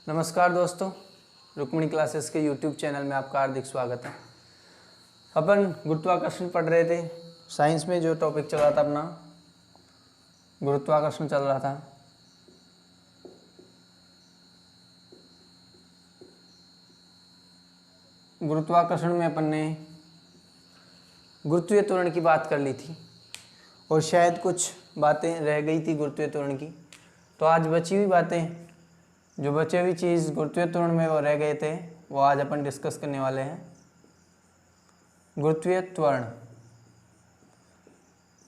नमस्कार दोस्तों, रुक्मिणी क्लासेस के YouTube चैनल में आपका हार्दिक स्वागत है। अपन गुरुत्वाकर्षण पढ़ रहे थे। साइंस में जो टॉपिक चल रहा था अपना गुरुत्वाकर्षण चल रहा था। गुरुत्वाकर्षण में अपन ने गुरुत्वीय त्वरण की बात कर ली थी और शायद कुछ बातें रह गई थी गुरुत्वीय त्वरण की। तो आज बची हुई बातें, जो बची हुई चीज़ गुरुत्वीय त्वरण में वो रह गए थे, वो आज अपन डिस्कस करने वाले हैं। गुरुत्वीय त्वरण,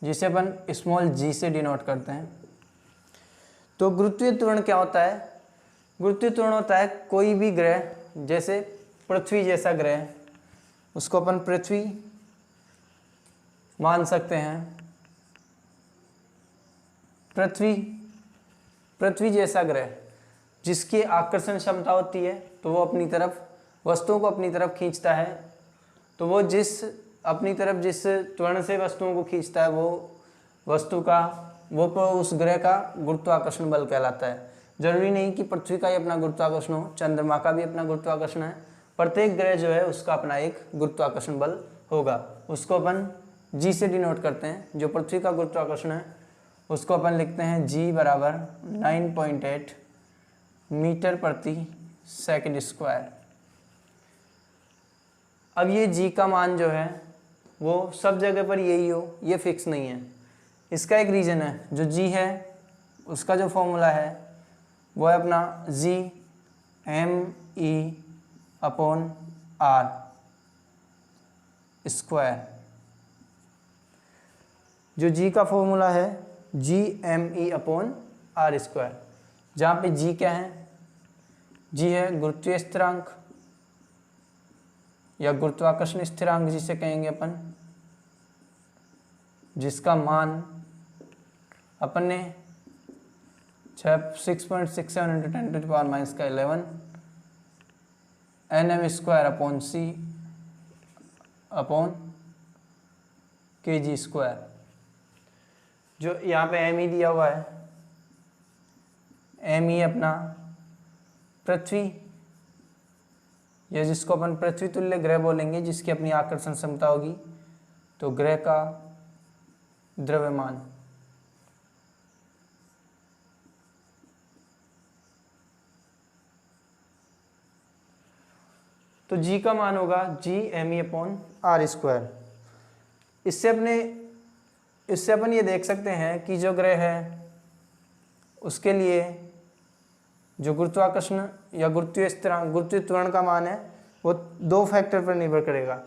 जिसे अपन स्मॉल g से डिनोट करते हैं। तो गुरुत्वीय त्वरण क्या होता है? गुरुत्वीय त्वरण होता है कोई भी ग्रह, जैसे पृथ्वी जैसा ग्रह, उसको अपन पृथ्वी मान सकते हैं। पृथ्वी जैसा ग्रह जिसकी आकर्षण क्षमता होती है, तो वो अपनी तरफ वस्तुओं को अपनी तरफ खींचता है। तो वो अपनी तरफ जिस त्वरण से वस्तुओं को खींचता है, वो उस ग्रह का गुरुत्वाकर्षण बल कहलाता है। जरूरी नहीं कि पृथ्वी का ही अपना गुरुत्वाकर्षण हो, चंद्रमा का भी अपना गुरुत्वाकर्षण है। प्रत्येक ग्रह जो है उसका अपना एक गुरुत्वाकर्षण बल होगा। उसको अपन g से डिनोट करते हैं। जो पृथ्वी का गुरुत्वाकर्षण है उसको अपन लिखते हैं g बराबर 9.8 मीटर प्रति सेकंड स्क्वायर। अब ये g का मान जो है वो सब जगह पर यही हो, ये फिक्स नहीं है। इसका एक रीज़न है। जो g है उसका जो फॉर्मूला है वो है अपना g m/r स्क्वायर। जो g का फॉर्मूला है g m/r स्क्वायर, जहाँ पे g क्या है? g है गुरुत्वीय स्थिरांक या गुरुत्वाकर्षण स्थिरांक जिसे कहेंगे अपन, जिसका मान अपन ने 6.67 × 10⁻⁻11 nm²/c/kg²। जो यहाँ पे एम ई दिया हुआ है, एम ई अपना पृथ्वी, या जिसको अपन पृथ्वी तुल्य ग्रह बोलेंगे, जिसकी अपनी आकर्षण क्षमता होगी, तो ग्रह का द्रव्यमान। तो g का मान होगा g m/r²। इससे अपन ये देख सकते हैं कि जो ग्रह है उसके लिए जो गुरुत्वाकर्षण या गुरुत्वीय स्थिरांक, गुरुत्वीय त्वरण का मान है, वो दो फैक्टर पर निर्भर करेगा।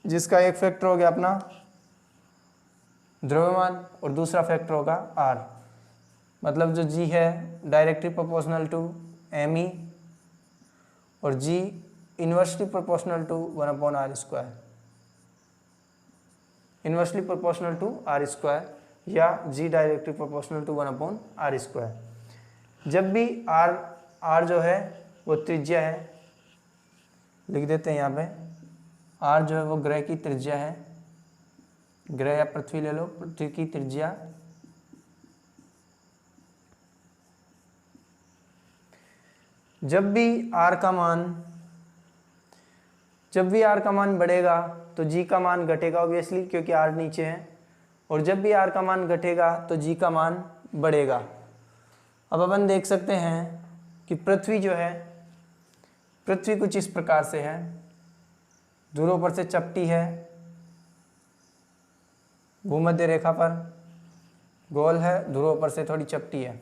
जिसका एक फैक्टर हो गया अपना द्रव्यमान और दूसरा फैक्टर होगा r। मतलब जो g है डायरेक्टली प्रोपोर्शनल टू m/e और g inversely proportional to 1/r²। Inversely proportional to r² या g directly proportional to 1/r²। जब भी r जो है वो त्रिज्या है, लिख देते हैं यहाँ पे, r जो है वो ग्रह की त्रिज्या है। ग्रह या पृथ्वी ले लो, पृथ्वी की त्रिज्या। जब भी r का मान बढ़ेगा तो g का मान घटेगा ऑब्वियसली, क्योंकि r नीचे है। और जब भी r का मान घटेगा तो g का मान बढ़ेगा। अब अपन देख सकते हैं कि पृथ्वी जो है, पृथ्वी कुछ इस प्रकार से है। ध्रुवों पर से चपटी है, भूमध्य रेखा पर गोल है, ध्रुवों पर से थोड़ी चपटी है।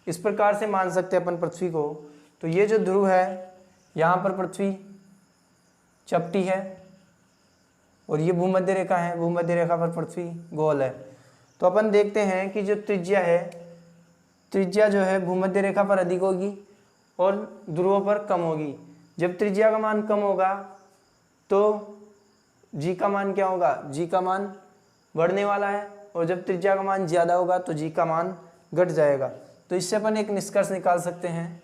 इस प्रकार से मान सकते हैं अपन पृथ्वी को। तो ये जो ध्रुव है, यहाँ पर पृथ्वी चपटी है और ये भूमध्य रेखा है, भूमध्य रेखा पर पृथ्वी गोल है। तो अपन देखते हैं कि जो त्रिज्या है, त्रिज्या जो है भूमध्य रेखा पर अधिक होगी और ध्रुवों पर कम होगी। जब त्रिज्या का मान कम होगा तो g का मान क्या होगा? g का मान बढ़ने वाला है, और जब त्रिज्या का मान ज़्यादा होगा तो g का मान घट जाएगा। तो इससे अपन एक निष्कर्ष निकाल सकते हैं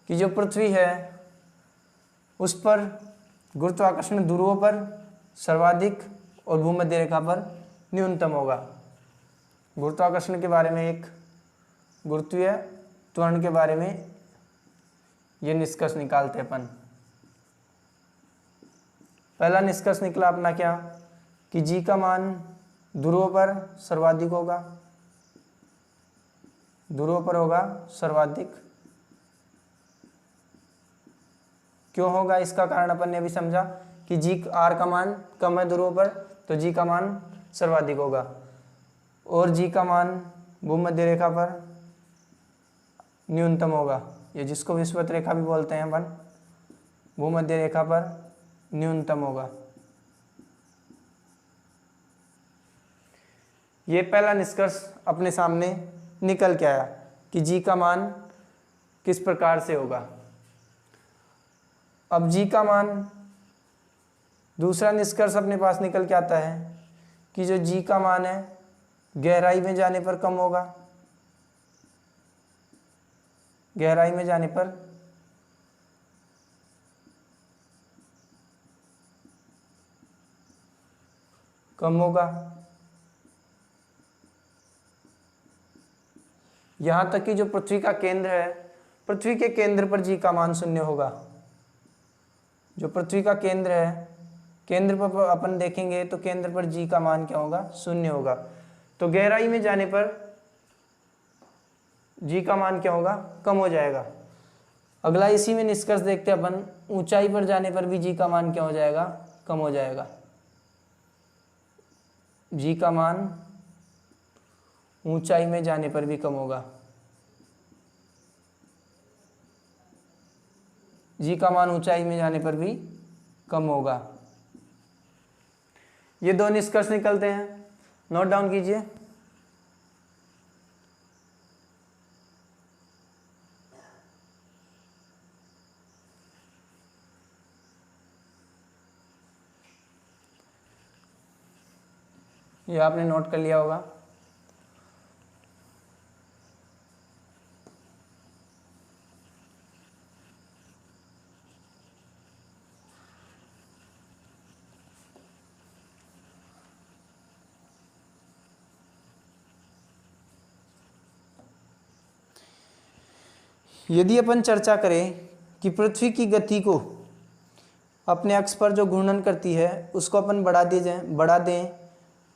कि जो पृथ्वी है उस पर गुरुत्वाकर्षण ध्रुवों पर सर्वाधिक और भूमध्य रेखा पर न्यूनतम होगा। गुरुत्वाकर्षण के बारे में एक, गुरुत्वीय त्वरण के बारे में ये निष्कर्ष निकालते अपन। पहला निष्कर्ष निकला अपना क्या, कि जी का मान ध्रुवों पर सर्वाधिक होगा, ध्रुवों पर होगा सर्वाधिक। क्यों होगा, इसका कारण अपन ने अभी समझा कि जी आर का मान कम है ध्रुवों पर, तो जी का मान सर्वाधिक होगा। और जी का मान भूमध्य रेखा पर न्यूनतम होगा, ये जिसको विषुवत रेखा भी बोलते हैं अपन, भूमध्य रेखा पर न्यूनतम होगा। ये पहला निष्कर्ष अपने सामने निकल के आया कि जी का मान किस प्रकार से होगा। अब जी का मान, दूसरा निष्कर्ष अपने पास निकल के आता है कि जो जी का मान है गहराई में जाने पर कम होगा, गहराई में जाने पर कम होगा। यहां तक कि जो पृथ्वी का केंद्र है, पृथ्वी के केंद्र पर जी का मान शून्य होगा। जो पृथ्वी का केंद्र है, केंद्र पर अपन देखेंगे तो केंद्र पर जी का मान क्या होगा, शून्य होगा। तो गहराई में जाने पर जी का मान क्या होगा, कम हो जाएगा। अगला इसी में निष्कर्ष देखते हैं अपन, ऊंचाई पर जाने पर भी जी का मान क्या हो जाएगा, कम हो जाएगा। जी का मान ऊंचाई में जाने पर भी कम होगा, जी का मान ऊंचाई में जाने पर भी कम होगा। ये दो निष्कर्ष निकलते हैं, नोट डाउन कीजिए। ये आपने नोट कर लिया होगा। यदि अपन चर्चा करें कि पृथ्वी की गति को अपने अक्ष पर जो घूर्णन करती है उसको अपन बढ़ा दें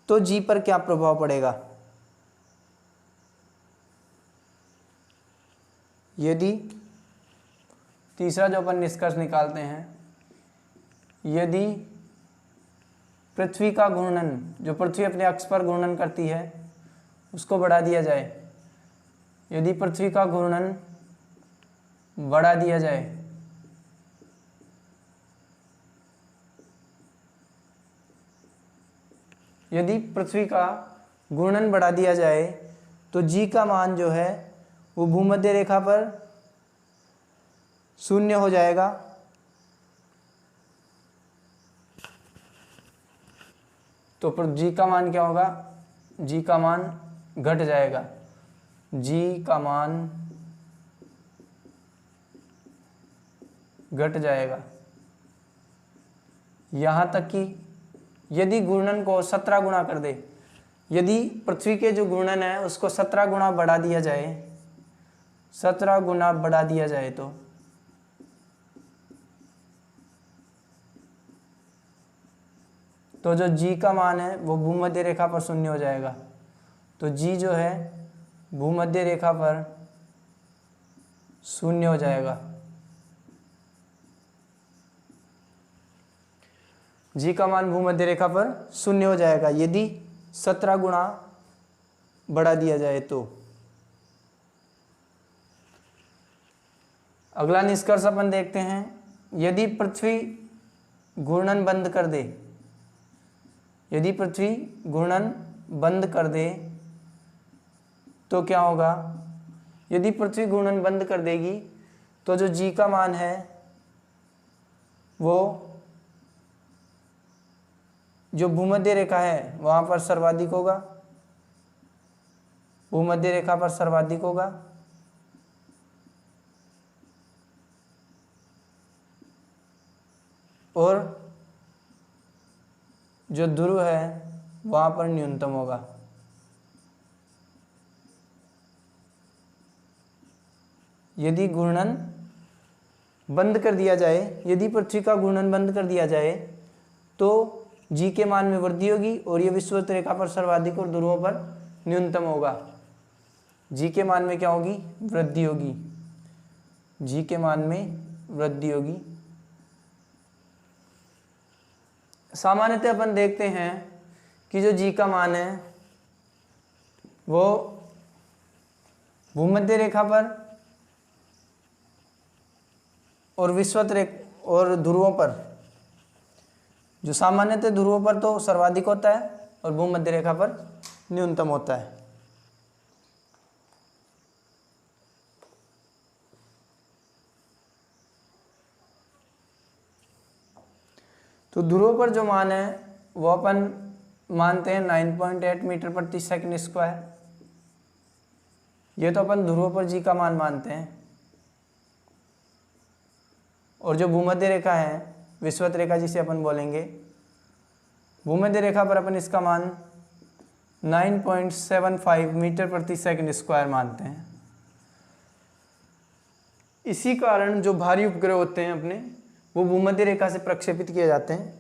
तो जी पर क्या प्रभाव पड़ेगा। यदि तीसरा जो अपन निष्कर्ष निकालते हैं, यदि पृथ्वी का घूर्णन, जो पृथ्वी अपने अक्ष पर घूर्णन करती है उसको बढ़ा दिया जाए, यदि पृथ्वी का घूर्णन बढ़ा दिया जाए यदि पृथ्वी का घूर्णन बढ़ा दिया जाए तो जी का मान जो है वो भूमध्य रेखा पर शून्य हो जाएगा। तो पर जी का मान क्या होगा, जी का मान घट जाएगा, जी का मान घट जाएगा। यहां तक कि यदि घूर्णन को 17 गुना कर दे, यदि पृथ्वी के जो घूर्णन है उसको 17 गुना बढ़ा दिया जाए, 17 गुना बढ़ा दिया जाए तो जो जी का मान है वो भूमध्य रेखा पर शून्य हो जाएगा। तो जी जो है भूमध्य रेखा पर शून्य हो जाएगा। जी का मान भूमध्य रेखा पर शून्य हो जाएगा यदि 17 गुना बढ़ा दिया जाए तो। अगला निष्कर्ष अपन देखते हैं, यदि पृथ्वी घूर्णन बंद कर दे, यदि पृथ्वी घूर्णन बंद कर दे तो क्या होगा। यदि पृथ्वी घूर्णन बंद कर देगी तो जो जी का मान है वो जो भूमध्य रेखा है वहां पर सर्वाधिक होगा, भूमध्य रेखा पर सर्वाधिक होगा। और जो ध्रुव है वहाँ पर न्यूनतम होगा। यदि घूर्णन बंद कर दिया जाए, यदि पृथ्वी का घूर्णन बंद कर दिया जाए तो जी के मान में वृद्धि होगी और ये विषुवत रेखा पर सर्वाधिक और ध्रुवों पर न्यूनतम होगा। जी के मान में क्या होगी? वृद्धि होगी। जी के मान में वृद्धि होगी। सामान्यतः अपन देखते हैं कि जो जी का मान है वो भूमध्य रेखा पर और विषुवत रेखा और ध्रुवों पर, जो सामान्यतः ध्रुवों पर तो सर्वाधिक होता है और भूमध्य रेखा पर न्यूनतम होता है। तो ध्रुवों पर जो मान है वो अपन मानते हैं 9.8 मीटर प्रति सेकंड स्क्वायर। ये तो अपन ध्रुवों पर जी का मान मानते हैं। और जो भूमध्य रेखा है, विषुवत रेखा जिसे अपन बोलेंगे, भूमध्य रेखा पर अपन इसका मान 9.75 मीटर प्रति सेकंड स्क्वायर मानते हैं। इसी कारण जो भारी उपग्रह होते हैं अपने, वो भूमध्य रेखा से प्रक्षेपित किए जाते हैं।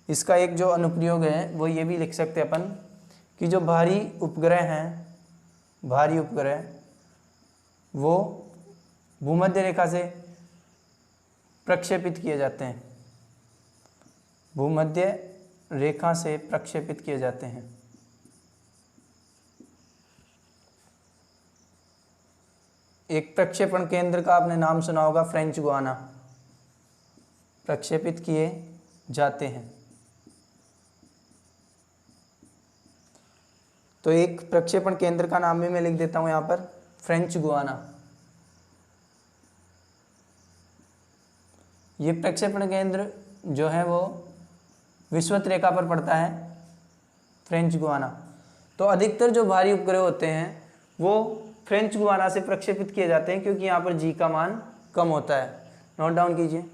इसका एक जो अनुप्रयोग है वो ये भी लिख सकते हैं अपन कि जो भारी उपग्रह हैं, भारी उपग्रह वो भूमध्य रेखा से प्रक्षेपित किए जाते हैं, भूमध्य रेखा से प्रक्षेपित किए जाते हैं। एक प्रक्षेपण केंद्र का आपने नाम सुना होगा, फ्रेंच गुआना, प्रक्षेपित किए जाते हैं। तो एक प्रक्षेपण केंद्र का नाम भी मैं लिख देता हूं यहां पर, फ्रेंच गुआना। ये प्रक्षेपण केंद्र जो है वो विषुवत रेखा पर पड़ता है, फ्रेंच गुआना। तो अधिकतर जो भारी उपग्रह होते हैं वो फ्रेंच गुआना से प्रक्षेपित किए जाते हैं क्योंकि यहाँ पर जी का मान कम होता है। नोट डाउन कीजिए।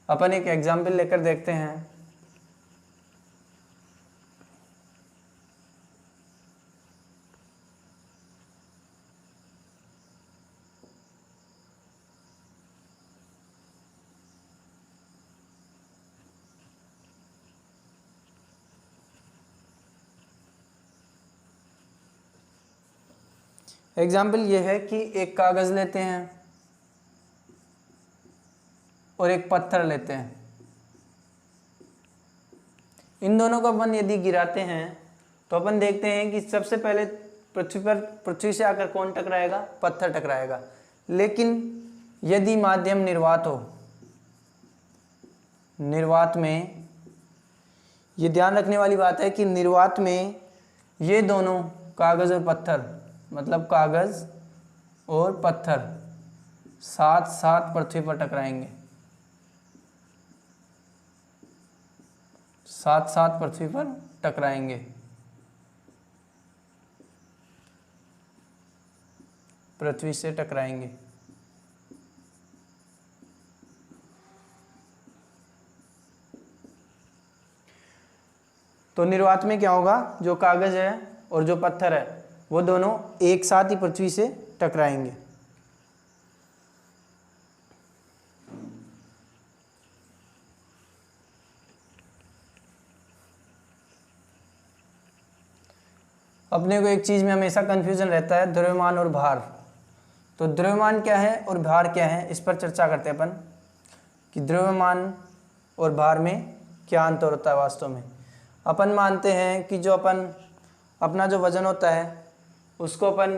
अपन एक एग्जाम्पल लेकर देखते हैं। एग्जाम्पल ये है कि एक कागज लेते हैं और एक पत्थर लेते हैं। इन दोनों को अपन यदि गिराते हैं तो अपन देखते हैं कि सबसे पहले पृथ्वी से आकर कौन टकराएगा? पत्थर टकराएगा। लेकिन यदि माध्यम निर्वात हो, निर्वात में, ये ध्यान रखने वाली बात है कि निर्वात में ये दोनों कागज और पत्थर, मतलब कागज और पत्थर साथ साथ पृथ्वी पर टकराएंगे, साथ साथ पृथ्वी पर टकराएंगे। पृथ्वी से टकराएंगे। तो निर्वात में क्या होगा? जो कागज है और जो पत्थर है वो दोनों एक साथ ही पृथ्वी से टकराएंगे। अपने को एक चीज़ में हमेशा कन्फ्यूजन रहता है, द्रव्यमान और भार। तो द्रव्यमान क्या है और भार क्या है, इस पर चर्चा करते हैं अपन कि द्रव्यमान और भार में क्या अंतर होता है। वास्तव में अपन मानते हैं कि जो अपना जो वजन होता है उसको अपन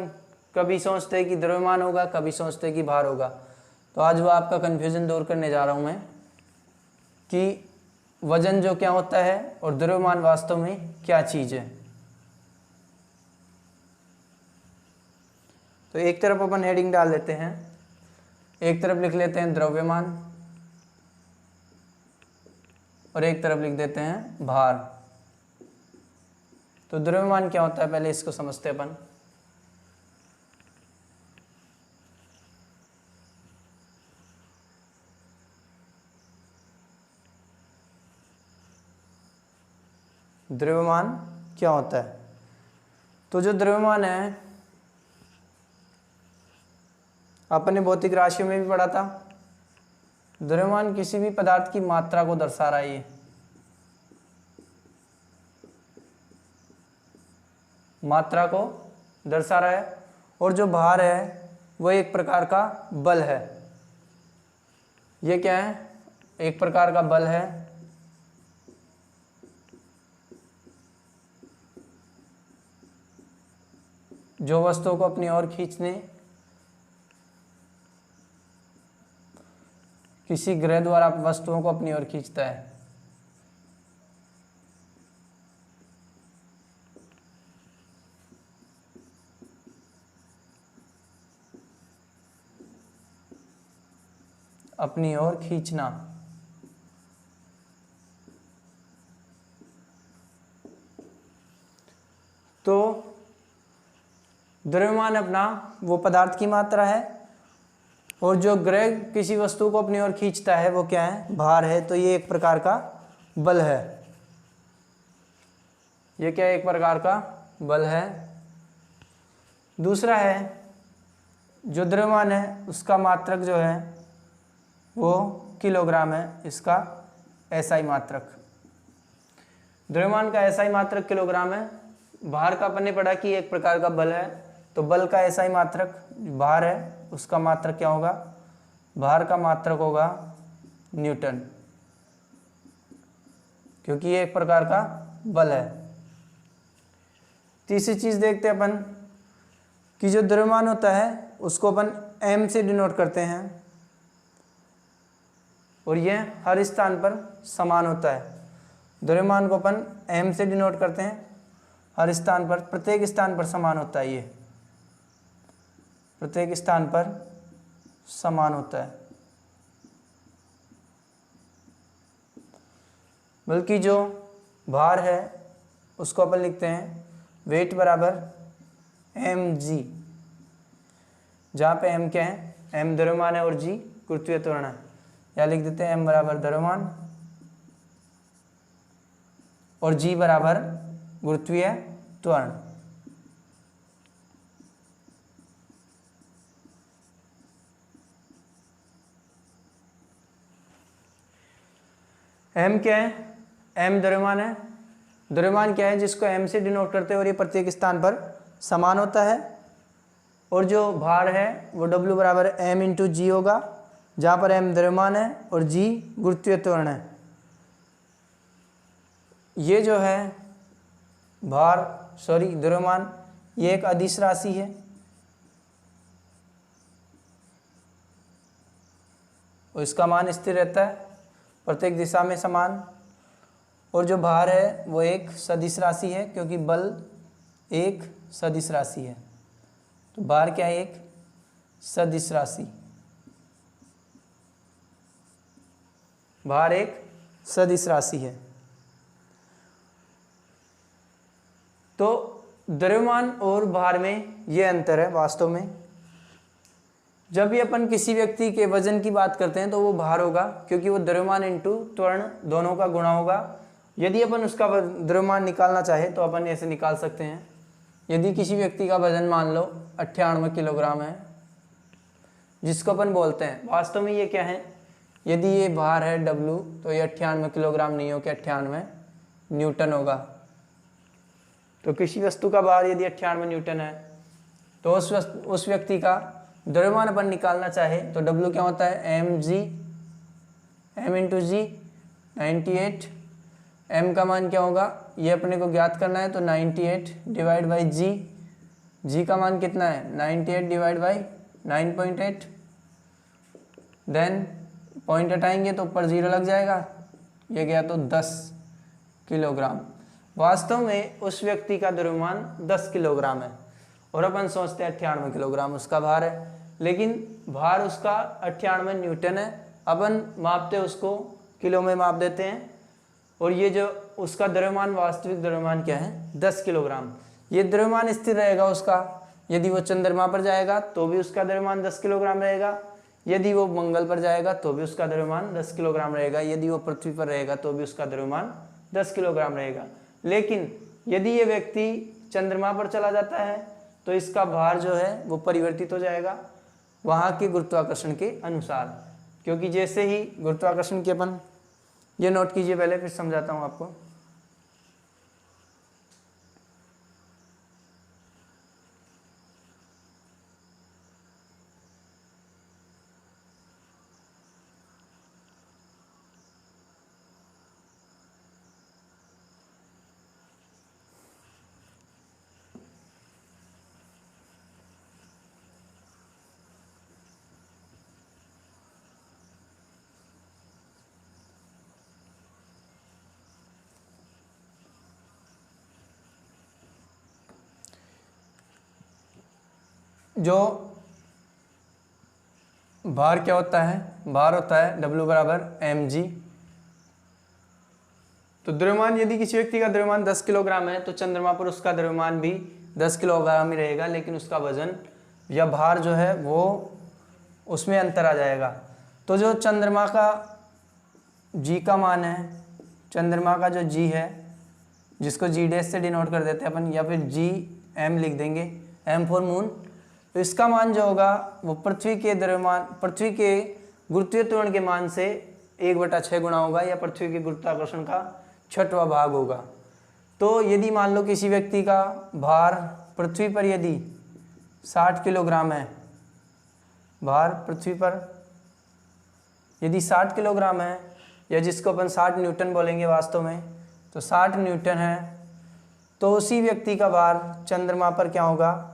कभी सोचते हैं कि द्रव्यमान होगा, कभी सोचते हैं कि भार होगा। तो आज वो आपका कन्फ्यूजन दूर करने जा रहा हूँ मैं कि वजन जो क्या होता है और द्रव्यमान वास्तव में क्या चीज़ है। तो एक तरफ अपन हेडिंग डाल देते हैं, एक तरफ लिख लेते हैं द्रव्यमान और एक तरफ लिख देते हैं भार। तो द्रव्यमान क्या होता है पहले इसको समझते हैं अपन। द्रव्यमान क्या होता है, तो जो द्रव्यमान है आपने भौतिक राशियों में भी पढ़ा था। द्रव्यमान किसी भी पदार्थ की मात्रा को दर्शा रहा है, ये मात्रा को दर्शा रहा है। और जो भार है वो एक प्रकार का बल है। ये क्या है, एक प्रकार का बल है जो वस्तुओं को अपनी ओर खींचने, किसी ग्रह द्वारा वस्तुओं को अपनी ओर खींचता है। अपनी ओर खींचना। तो द्रव्यमान अपना वो पदार्थ की मात्रा है और जो ग्रह किसी वस्तु को अपनी ओर खींचता है वो क्या है, भार है। तो ये एक प्रकार का बल है। ये क्या है, एक प्रकार का बल है। दूसरा है जो द्रव्यमान है उसका मात्रक जो है वो किलोग्राम है। इसका एसआई मात्रक, द्रव्यमान का एसआई मात्रक किलोग्राम है। भार का अपन ने पढ़ा कि एक प्रकार का बल है, तो बल का एसआई मात्रक भार है, उसका मात्रक क्या होगा, भार का मात्रक होगा न्यूटन, क्योंकि ये एक प्रकार का बल है। तीसरी चीज देखते हैं अपन कि जो द्रव्यमान होता है उसको अपन m से डिनोट करते हैं और यह हर स्थान पर समान होता है। द्रव्यमान को अपन m से डिनोट करते हैं, हर स्थान पर, प्रत्येक स्थान पर समान होता है। ये प्रत्येक स्थान पर समान होता है। बल्कि जो भार है उसको अपन लिखते हैं वेट बराबर mg, जहाँ पे m क्या है, m द्रव्यमान है और g गुरुत्वीय त्वरण है। या लिख देते हैं m बराबर द्रव्यमान और g बराबर गुरुत्वीय त्वरण। m क्या है, m द्रव्यमान है। द्रव्यमान क्या है जिसको m से डिनोट करते हैं और ये प्रत्येक स्थान पर समान होता है। और जो भार है वो w बराबर m इंटू जी होगा, जहाँ पर m द्रव्यमान है और g गुरुत्वीय त्वरण है। ये जो है द्रव्यमान, ये एक अदिश राशि है। और इसका मान स्थिर रहता है, प्रत्येक दिशा में समान। और जो भार है वो एक सदिश राशि है, क्योंकि बल एक सदिश राशि है। तो भार क्या है, एक सदिश राशि। भार एक सदिश राशि है। तो द्रव्यमान और भार में ये अंतर है वास्तव में। जब भी अपन किसी व्यक्ति के वजन की बात करते हैं तो वो भार होगा, क्योंकि वो द्रव्यमान इंटू त्वरण दोनों का गुणा होगा। यदि अपन उसका द्रव्यमान निकालना चाहे तो अपन ऐसे निकाल सकते हैं। यदि किसी व्यक्ति का वजन मान लो 98 किलोग्राम है, जिसको अपन बोलते हैं, वास्तव में ये क्या है, यदि ये भार है W तो ये 98 किलोग्राम नहीं हो कि 98 न्यूटन होगा। तो किसी वस्तु का भार यदि 98 न्यूटन है तो उस व्यक्ति का द्रव्यमान अपन निकालना चाहे तो W क्या होता है, m इंटू जी 98। m का मान क्या होगा, ये अपने को ज्ञात करना है, तो 98 डिवाइड बाई g का मान कितना है, 98 डिवाइड बाई 9.8। देन पॉइंट हटाएंगे तो ऊपर 0 लग जाएगा, ये गया तो 10 किलोग्राम। वास्तव में उस व्यक्ति का द्रव्यमान 10 किलोग्राम है और अपन सोचते हैं 98 किलोग्राम उसका भार है, लेकिन भार उसका 98 न्यूटन है। अपन मापते उसको किलो में माप देते हैं, और ये जो उसका द्रव्यमान, वास्तविक द्रव्यमान क्या है 10 किलोग्राम। ये द्रव्यमान स्थिर रहेगा उसका। यदि वो चंद्रमा पर जाएगा तो भी उसका द्रव्यमान 10 किलोग्राम रहेगा, यदि वो मंगल पर जाएगा तो भी उसका द्रव्यमान 10 किलोग्राम रहेगा, यदि वो पृथ्वी पर रहेगा तो भी उसका द्रव्यमान 10 किलोग्राम रहेगा। लेकिन यदि ये व्यक्ति चंद्रमा पर चला जाता है तो इसका भार जो है वो परिवर्तित हो जाएगा वहाँ के गुरुत्वाकर्षण के अनुसार, क्योंकि जैसे ही गुरुत्वाकर्षण के अपन, ये नोट कीजिए पहले फिर समझाता हूँ आपको। जो भार क्या होता है, भार होता है W बराबर mg। तो द्रव्यमान, यदि किसी व्यक्ति का द्रव्यमान 10 किलोग्राम है तो चंद्रमा पर उसका द्रव्यमान भी 10 किलोग्राम ही रहेगा, लेकिन उसका वजन या भार जो है वो उसमें अंतर आ जाएगा। तो जो चंद्रमा का g का मान है, चंद्रमा का जो g है जिसको g डैश से डिनोट कर देते हैं अपन, या फिर gm लिख देंगे, m फॉर मून। तो इसका मान जो होगा वो पृथ्वी के द्रव्यमान, पृथ्वी के गुरुत्वीय त्वरण के मान से 1/6 गुणा होगा, या पृथ्वी के गुरुत्वाकर्षण का 6वां भाग होगा। तो यदि मान लो किसी व्यक्ति का भार पृथ्वी पर यदि 60 किलोग्राम है, भार पृथ्वी पर यदि 60 किलोग्राम है, या जिसको अपन 60 न्यूटन बोलेंगे वास्तव में, तो 60 न्यूटन है, तो उसी व्यक्ति का भार चंद्रमा पर क्या होगा,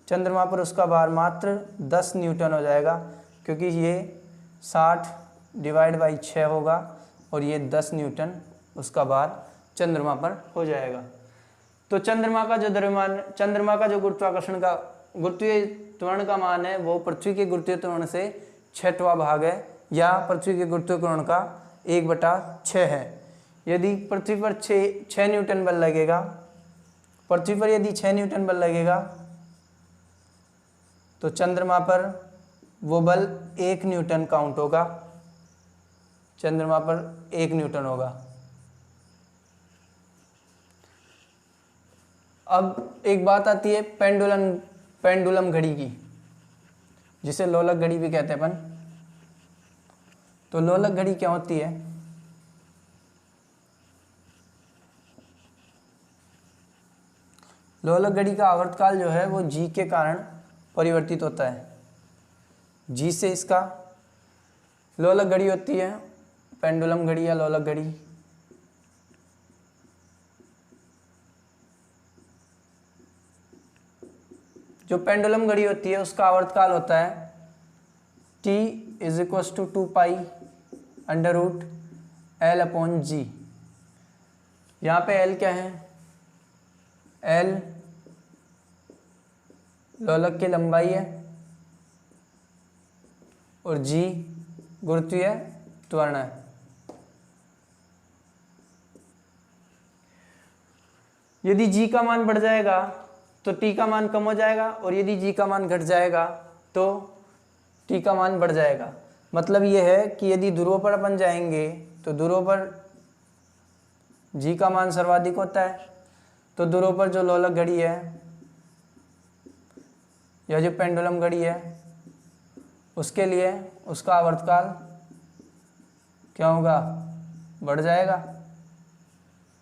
चंद्रमा पर उसका भार मात्र 10 न्यूटन हो जाएगा, क्योंकि ये 60 डिवाइड बाई 6 होगा और ये 10 न्यूटन उसका भार चंद्रमा पर हो जाएगा। तो चंद्रमा का जो द्रव्यमान, चंद्रमा का जो गुरुत्वाकर्षण का गुरुत्वीय त्वरण का मान है वो पृथ्वी के गुरुत्वीय त्वरण से 6वां भाग है, या पृथ्वी के गुरुत्वीय त्वरण का 1/6 है। यदि पृथ्वी पर 6 न्यूटन बल लगेगा, पृथ्वी पर यदि 6 न्यूटन बल लगेगा तो चंद्रमा पर वो बल 1 न्यूटन काउंट होगा, चंद्रमा पर 1 न्यूटन होगा। अब एक बात आती है पेंडुलम घड़ी की, जिसे लोलक घड़ी भी कहते हैं अपन। तो लोलक घड़ी क्या होती है, लोलक घड़ी का आवर्तकाल जो है वो जी के कारण परिवर्तित होता है। जी से इसका लोलक घड़ी होती है, पेंडुलम घड़ी या लोलक घड़ी। जो पेंडुलम घड़ी होती है उसका आवर्तकाल होता है T = 2π√L/g। यहाँ पे L क्या है, L लोलक की लंबाई है और G गुरुत्वीय त्वरण है। यदि G का मान बढ़ जाएगा तो T का मान कम हो जाएगा, और यदि G का मान घट जाएगा तो T का मान बढ़ जाएगा। मतलब ये है कि यदि ध्रुवों पर अपन जाएंगे तो ध्रुवों पर G का मान सर्वाधिक होता है, तो ध्रुवों पर जो लोलक घड़ी है या जो पेंडुलम घड़ी है उसके लिए उसका आवर्तकाल क्या होगा, बढ़ जाएगा,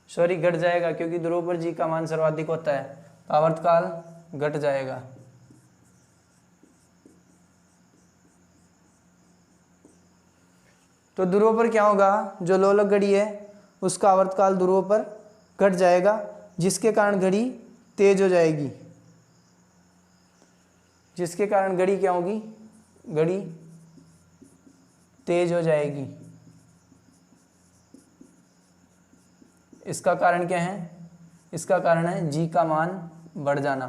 सॉरी घट जाएगा, क्योंकि ध्रुव पर जी का मान सर्वाधिक होता है, तो आवर्तकाल घट जाएगा। तो ध्रुव पर क्या होगा, जो लोलक घड़ी है उसका आवर्तकाल ध्रुव पर घट जाएगा, जिसके कारण घड़ी तेज हो जाएगी, जिसके कारण घड़ी क्या होगी, घड़ी तेज हो जाएगी। इसका कारण क्या है, इसका कारण है जी का मान बढ़ जाना।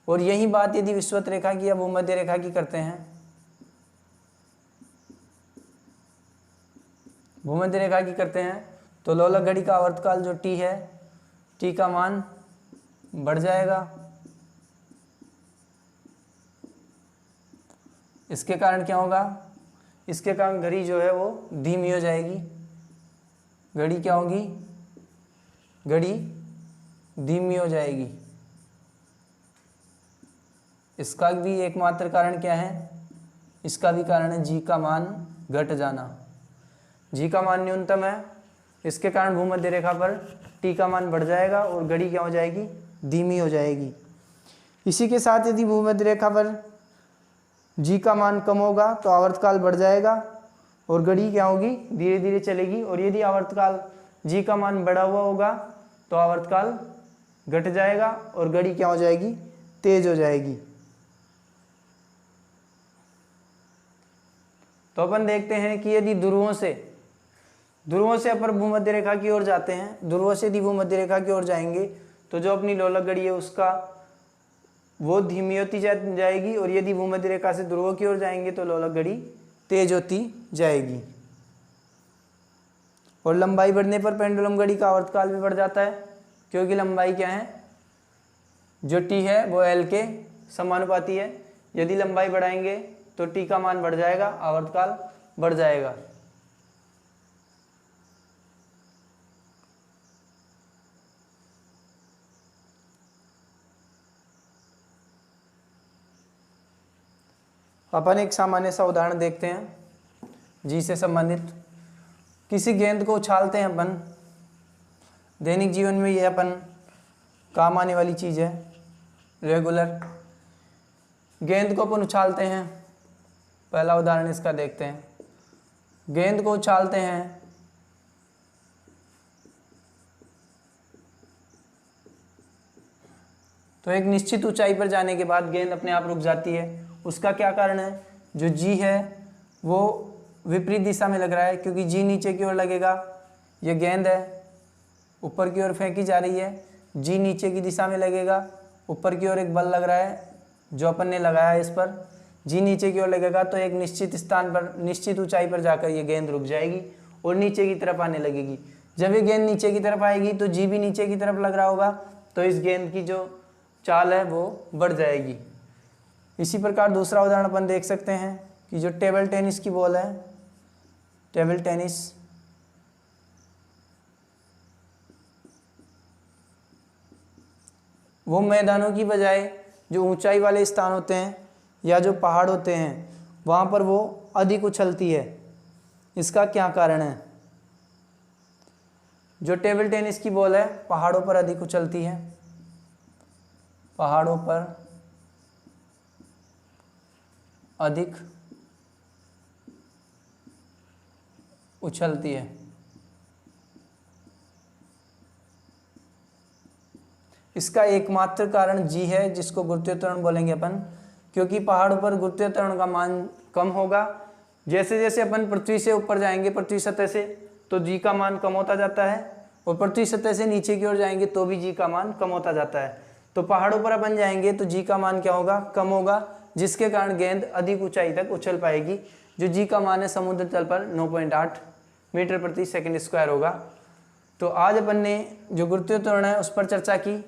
और यही बात यदि विषुवत रेखा की या भूमध्य रेखा की करते हैं, भूमध्य रेखा की करते हैं, तो लोलक घड़ी का आवर्तकाल जो टी है, टी का मान बढ़ जाएगा। इसके कारण क्या होगा, इसके कारण घड़ी जो है वो धीमी हो जाएगी। घड़ी क्या होगी, घड़ी धीमी हो जाएगी। इसका भी एकमात्र कारण क्या है, इसका भी कारण है जी का मान घट जाना। जी का मान न्यूनतम है, इसके कारण भूमध्य रेखा पर टी का मान बढ़ जाएगा और घड़ी क्या हो जाएगी, धीमी हो जाएगी। इसी के साथ यदि भूमध्य रेखा पर जी का मान कम होगा तो आवर्तकाल बढ़ जाएगा और घड़ी क्या होगी, धीरे धीरे चलेगी। और यदि आवर्तकाल जी का मान बढ़ा हुआ होगा तो आवर्तकाल घट जाएगा और घड़ी क्या हो जाएगी, तेज हो जाएगी। तो अपन देखते हैं कि यदि ध्रुवों से अपन भूमध्य रेखा की ओर जाते हैं, ध्रुवों से यदि भूमध्य रेखा की ओर जाएंगे तो जो अपनी लोलक घड़ी है उसका वो धीमी होती जाएगी, और यदि भूमध्य रेखा से ध्रुवों की ओर जाएंगे तो लोलक घड़ी तेज होती जाएगी। और लंबाई बढ़ने पर पेंडुलम घड़ी का आवर्तकाल भी बढ़ जाता है, क्योंकि लंबाई क्या है, जो टी है वो एल के समानुपाती है। यदि लंबाई बढ़ाएंगे तो टी का मान बढ़ जाएगा, आवर्तकाल बढ़ जाएगा। अपन एक सामान्य सा उदाहरण देखते हैं जी से संबंधित। किसी गेंद को उछालते हैं अपन, दैनिक जीवन में ये अपन काम आने वाली चीज़ है। रेगुलर गेंद को अपन उछालते हैं, पहला उदाहरण इसका देखते हैं। गेंद को उछालते हैं, तो एक निश्चित ऊंचाई पर जाने के बाद गेंद अपने आप रुक जाती है। उसका क्या कारण है, जो जी है वो विपरीत दिशा में लग रहा है, क्योंकि जी नीचे की ओर लगेगा। ये गेंद है ऊपर की ओर फेंकी जा रही है, जी नीचे की दिशा में लगेगा। ऊपर की ओर एक बल लग रहा है जो अपन ने लगाया है, इस पर जी नीचे की ओर लगेगा तो एक निश्चित स्थान पर, निश्चित ऊंचाई पर जाकर ये गेंद रुक जाएगी और नीचे की तरफ आने लगेगी। जब ये गेंद नीचे की तरफ आएगी तो जी भी नीचे की तरफ लग रहा होगा, तो इस गेंद की जो चाल है वो बढ़ जाएगी। इसी प्रकार दूसरा उदाहरण अपन देख सकते हैं कि जो टेबल टेनिस की बॉल है, टेबल टेनिस, वो मैदानों की बजाय जो ऊंचाई वाले स्थान होते हैं या जो पहाड़ होते हैं वहाँ पर वो अधिक उछलती है। इसका क्या कारण है, जो टेबल टेनिस की बॉल है पहाड़ों पर अधिक उछलती है, पहाड़ों पर अधिक उछलती है। इसका एकमात्र कारण जी है, जिसको गुरुत्वीय त्वरण बोलेंगे अपन, क्योंकि पहाड़ों पर गुरुत्वीय त्वरण का मान कम होगा। जैसे जैसे अपन पृथ्वी से ऊपर जाएंगे, पृथ्वी सतह से, तो जी का मान कम होता जाता है, और पृथ्वी सतह से नीचे की ओर जाएंगे तो भी जी का मान कम होता जाता है। तो पहाड़ों पर अपन जाएंगे तो जी का मान क्या होगा, कम होगा, जिसके कारण गेंद अधिक ऊंचाई तक उछल पाएगी। जो जी का मान है समुद्र तल पर 9.8 मीटर प्रति सेकंड स्क्वायर होगा। तो आज अपन ने जो गुरुत्वीय त्वरण है उस पर चर्चा की।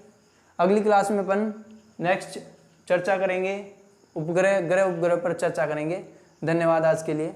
अगली क्लास में अपन नेक्स्ट चर्चा करेंगे उपग्रह, ग्रह उपग्रह पर चर्चा करेंगे। धन्यवाद आज के लिए।